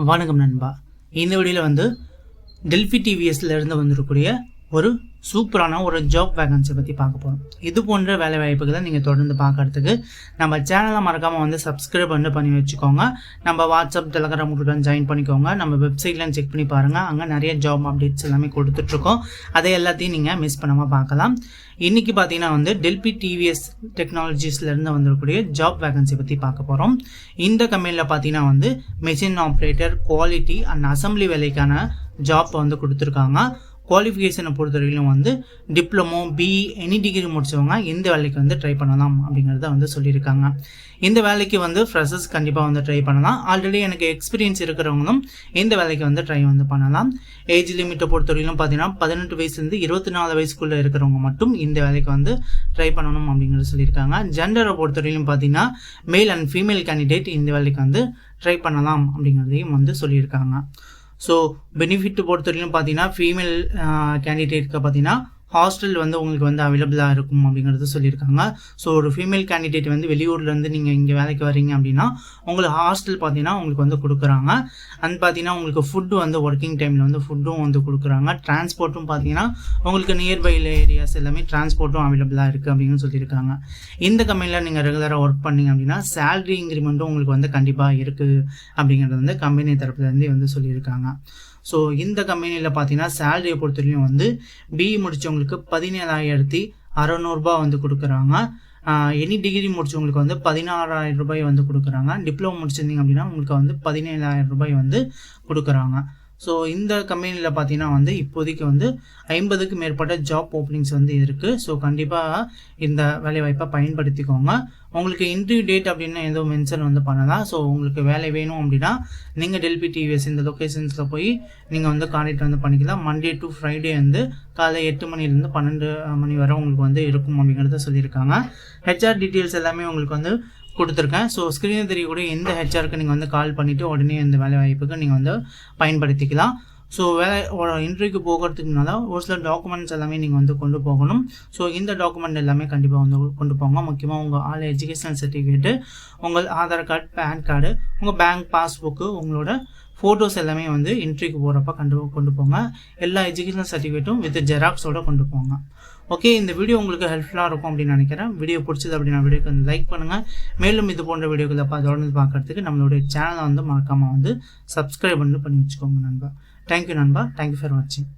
வணக்கம் நண்பா. இந்த வீடியோவில் வந்து டெல்ஃபி டிவிஎஸ்ல இருந்து வந்திருக்கக்கூடிய ஒரு சூப்பரான ஒரு ஜாப் வேகன்சி பற்றி பார்க்க போகிறோம். இது போன்ற வேலை வாய்ப்புகளை நீங்கள் தொடர்ந்து பார்க்கறதுக்கு நம்ம சேனலை மறக்காமல் வந்து சப்ஸ்கிரைப் பண்ணி வச்சுக்கோங்க. நம்ம வாட்ஸ்அப் டெலகிராம் குரூப்லாம் ஜாயின் பண்ணிக்கோங்க. நம்ம வெப்சைட்லாம் செக் பண்ணி பாருங்கள். அங்கே நிறைய ஜாப் அப்டேட்ஸ் எல்லாமே கொடுத்துட்ருக்கோம். அதை எல்லாத்தையும் நீங்கள் மிஸ் பண்ணாமல் பார்க்கலாம். இன்றைக்கி பார்த்தீங்கன்னா வந்து டெல்ஃபி டிவிஎஸ் டெக்னாலஜிஸ்லேருந்து வந்திருக்கக்கூடிய ஜாப் வேகன்சி பற்றி பார்க்க போகிறோம். இந்த கம்பெனியில் பார்த்தீங்கன்னா வந்து machine operator, quality and assembly வேலைக்கான ஜாப் வந்து கொடுத்துருக்காங்க. குவாலிஃபிகேஷனை பொறுத்தவரையிலும் வந்து டிப்ளமோ, பிஇ, எனி டிகிரி முடித்தவங்க இந்த வேலைக்கு வந்து ட்ரை பண்ணலாம் அப்படிங்கிறத வந்து சொல்லியிருக்காங்க. இந்த வேலைக்கு வந்து ஃப்ரெஷர்ஸ் கண்டிப்பாக வந்து ட்ரை பண்ணலாம். ஆல்ரெடி எனக்கு எக்ஸ்பீரியன்ஸ் இருக்கிறவங்களும் இந்த வேலைக்கு வந்து ட்ரை வந்து பண்ணலாம். ஏஜ் லிமிட்டை பொறுத்தவரையிலும் பார்த்தீங்கன்னா 18 வயசுலேருந்து 24 வயசுக்குள்ளே இருக்கிறவங்க மட்டும் இந்த வேலைக்கு வந்து ட்ரை பண்ணணும் அப்படிங்கிறத சொல்லியிருக்காங்க. ஜெண்டரை பொறுத்தவரையிலும் பார்த்தீங்கன்னா மேல் அண்ட் ஃபீமேல் கேண்டிடேட் இந்த வேலைக்கு வந்து ட்ரை பண்ணலாம் அப்படிங்கிறதையும் வந்து சொல்லியிருக்காங்க. ஸோ பெனிஃபிட் பொறுத்தவரைக்கும் பார்த்தீங்கன்னா ஃபீமேல் கேண்டிடேட்க்கு பார்த்தீங்கன்னா ஹாஸ்டல் வந்து உங்களுக்கு வந்து அவைலபிளாக இருக்கும் அப்படிங்கிறது சொல்லியிருக்காங்க. ஸோ ஒரு ஃபீமேல் கேண்டிடேட் வந்து வெளியூர்லேருந்து நீங்கள் இங்கே வேலைக்கு வரீங்க அப்படின்னா உங்களுக்கு ஹாஸ்டல் பார்த்தீங்கன்னா உங்களுக்கு வந்து கொடுக்குறாங்க. அண்ட் பார்த்தீங்கன்னா உங்களுக்கு ஃபுட்டு வந்து ஒர்க்கிங் டைமில் வந்து ஃபுட்டும் வந்து கொடுக்குறாங்க. டிரான்ஸ்போர்ட்டும் பார்த்தீங்கன்னா உங்களுக்கு நியர்பை ஏரியாஸ் எல்லாமே டிரான்ஸ்போர்ட்டும் அவைலபிளாக இருக்குது அப்படின்னு சொல்லியிருக்காங்க. இந்த கம்பெனியில் நீங்கள் ரெகுலராக ஒர்க் பண்ணிங்க அப்படின்னா சேலரி இன்க்ரிமெண்ட்டும் உங்களுக்கு வந்து கண்டிப்பாக இருக்குது அப்படிங்கிறது வந்து கம்பெனி தரப்புலேருந்து வந்து சொல்லியிருக்காங்க. ஸோ இந்த கம்பெனியில் பார்த்தீங்கன்னா சேலரியை பொறுத்தவரையும் வந்து பிஇ முடித்தவங்களுக்கு 17,600 வந்து கொடுக்குறாங்க. எனி டிகிரி முடிச்சவங்களுக்கு வந்து 16,000 ரூபாய் வந்து கொடுக்குறாங்க. டிப்ளமோ முடிச்சிருந்தீங்க அப்படின்னா உங்களுக்கு வந்து 17,000 ரூபாய் வந்து கொடுக்குறாங்க. ஸோ இந்த கம்பெனியில் பார்த்தீங்கன்னா வந்து இப்போதைக்கு வந்து 50க்கு மேற்பட்ட ஜாப் ஓப்பனிங்ஸ் வந்து இருக்குது. ஸோ கண்டிப்பாக இந்த வேலைவாய்ப்பை பயன்படுத்திக்கோங்க. உங்களுக்கு இன்டர்வியூ டேட் அப்படின்னு எதுவும் மென்ஷன் வந்து பண்ணலாம். ஸோ உங்களுக்கு வேலை வேணும் அப்படின்னா நீங்கள் டெல்ஃபி டிவிஎஸ் இந்த லொக்கேஷன்ஸில் போய் நீங்கள் வந்து கான்டாக்ட் வந்து பண்ணிக்கலாம். மண்டே டு ஃப்ரைடே வந்து காலை 8 மணிலேருந்து 12 மணி வரை உங்களுக்கு வந்து இருக்கும் அப்படிங்கிறத சொல்லியிருக்காங்க. ஹெச்ஆர் டீட்டெயில்ஸ் எல்லாமே உங்களுக்கு வந்து கொடுத்துருக்கேன். ஸோ ஸ்க்ரீனில் தெரியக்கூடிய எந்த ஹெச்ஆருக்கு நீங்கள் வந்து கால் பண்ணிவிட்டு உடனே இந்த வேலை வாய்ப்புக்கு நீங்கள் வந்து பயன்படுத்திக்கலாம். ஸோ இன்டர்வியூக்கு போகிறதுக்கு முன்னால் ஒரு சில டாக்குமெண்ட்ஸ் எல்லாமே நீங்கள் வந்து கொண்டு போகணும். ஸோ இந்த டாக்குமெண்ட் எல்லாமே கண்டிப்பாக வந்து கொண்டு போங்க. முக்கியமாக உங்கள் ஆல் எஜுகேஷனல் சர்டிஃபிகேட்டு, உங்கள் ஆதார் கார்டு, பேன் கார்டு, உங்கள் பேங்க் பாஸ்புக்கு, உங்களோட ஃபோட்டோஸ் எல்லாமே வந்து இன்டர்வியூக்கு போகிறப்ப கொண்டு போங்க. எல்லா எஜுகேஷனல் சர்டிஃபிகேட்டும் வித் ஜெராக்ஸோடு கொண்டு போங்க. ஓகே, இந்த வீடியோ உங்களுக்கு ஹெல்ப்ஃபுல்லாக இருக்கும் அப்படின்னு நினைக்கிறேன். வீடியோ பிடிச்சது அப்படின்னா வீடியோக்கு வந்து லைக் பண்ணுங்கள். மேலும் இது போன்ற வீடியோக்களை தொடர்ந்து பார்க்குறதுக்கு நம்மளுடைய சேனலை வந்து மறக்காமல் வந்து சப்ஸ்கிரைப் பண்ணி வச்சுக்கோங்க நண்பா. தேங்க்யூ நண்பா. தேங்க்யூ ஃபார் வாட்சிங்.